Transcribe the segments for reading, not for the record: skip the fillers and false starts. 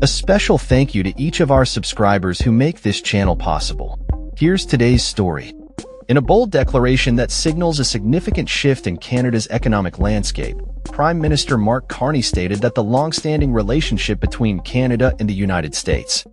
A special thank you to each of our subscribers who make this channel possible. Here's today's story. In a bold declaration that signals a significant shift in Canada's economic landscape, Prime Minister Mark Carney stated that the long-standing relationship between Canada and the United States,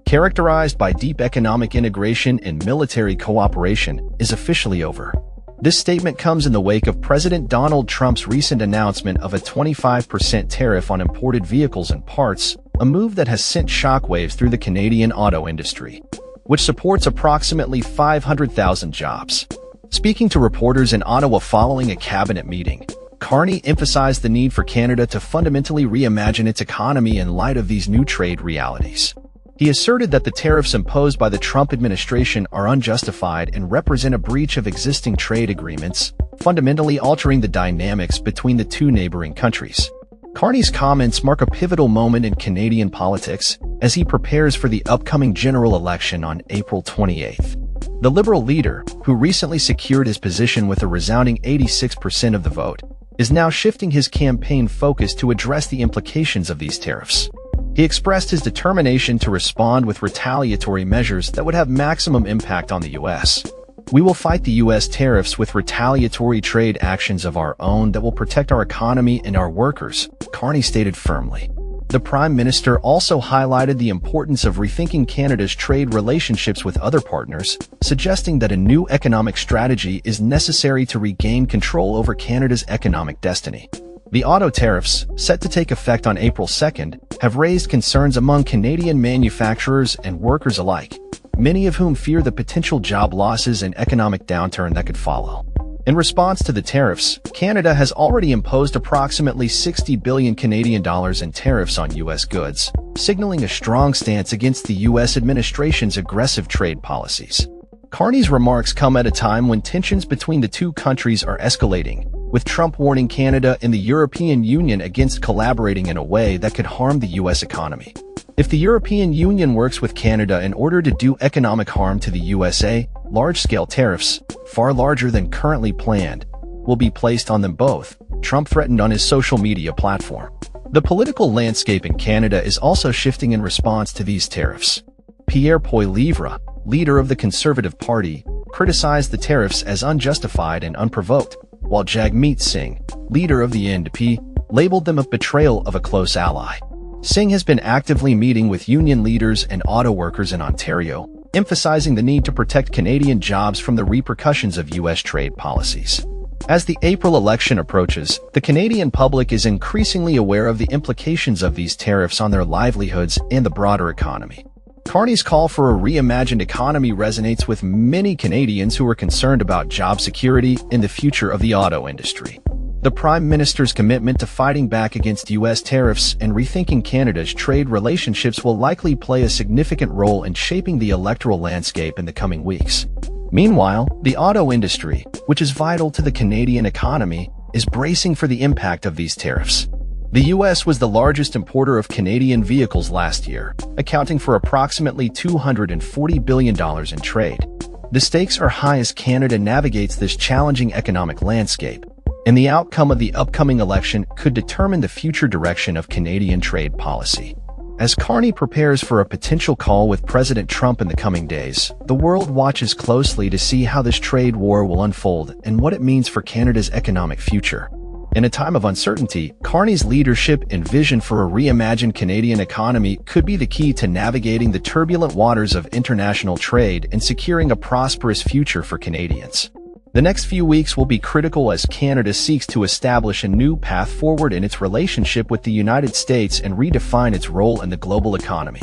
characterized by deep economic integration and military cooperation, is officially over. This statement comes in the wake of President Donald Trump's recent announcement of a 25% tariff on imported vehicles and parts, a move that has sent shockwaves through the Canadian auto industry, which supports approximately 500,000 jobs. Speaking to reporters in Ottawa following a cabinet meeting, Carney emphasized the need for Canada to fundamentally reimagine its economy in light of these new trade realities. He asserted that the tariffs imposed by the Trump administration are unjustified and represent a breach of existing trade agreements, fundamentally altering the dynamics between the two neighboring countries. Carney's comments mark a pivotal moment in Canadian politics as he prepares for the upcoming general election on April 28th. The Liberal leader, who recently secured his position with a resounding 86% of the vote, is now shifting his campaign focus to address the implications of these tariffs. He expressed his determination to respond with retaliatory measures that would have maximum impact on the U.S. "We will fight the U.S. tariffs with retaliatory trade actions of our own that will protect our economy and our workers," Carney stated firmly. The Prime Minister also highlighted the importance of rethinking Canada's trade relationships with other partners, suggesting that a new economic strategy is necessary to regain control over Canada's economic destiny. The auto tariffs, set to take effect on April 2nd, have raised concerns among Canadian manufacturers and workers alike, many of whom fear the potential job losses and economic downturn that could follow. In response to the tariffs, Canada has already imposed approximately 60 billion Canadian dollars in tariffs on U.S. goods, signaling a strong stance against the U.S. administration's aggressive trade policies. Carney's remarks come at a time when tensions between the two countries are escalating, with Trump warning Canada and the European Union against collaborating in a way that could harm the U.S. economy. If the European Union works with Canada in order to do economic harm to the USA, large-scale tariffs, far larger than currently planned, will be placed on them both, Trump threatened on his social media platform. The political landscape in Canada is also shifting in response to these tariffs. Pierre Poilievre, leader of the Conservative Party, criticized the tariffs as unjustified and unprovoked, while Jagmeet Singh, leader of the NDP, labeled them a betrayal of a close ally. Singh has been actively meeting with union leaders and auto workers in Ontario, emphasizing the need to protect Canadian jobs from the repercussions of U.S. trade policies. As the April election approaches, the Canadian public is increasingly aware of the implications of these tariffs on their livelihoods and the broader economy. Carney's call for a reimagined economy resonates with many Canadians who are concerned about job security and the future of the auto industry. The Prime Minister's commitment to fighting back against U.S. tariffs and rethinking Canada's trade relationships will likely play a significant role in shaping the electoral landscape in the coming weeks. Meanwhile, the auto industry, which is vital to the Canadian economy, is bracing for the impact of these tariffs. The U.S. was the largest importer of Canadian vehicles last year, accounting for approximately $240 billion in trade. The stakes are high as Canada navigates this challenging economic landscape, and the outcome of the upcoming election could determine the future direction of Canadian trade policy. As Carney prepares for a potential call with President Trump in the coming days, the world watches closely to see how this trade war will unfold and what it means for Canada's economic future. In a time of uncertainty, Carney's leadership and vision for a reimagined Canadian economy could be the key to navigating the turbulent waters of international trade and securing a prosperous future for Canadians. The next few weeks will be critical as Canada seeks to establish a new path forward in its relationship with the United States and redefine its role in the global economy.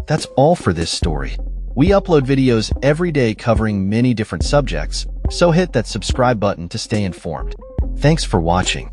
That's all for this story. We upload videos every day covering many different subjects, so hit that subscribe button to stay informed. Thanks for watching.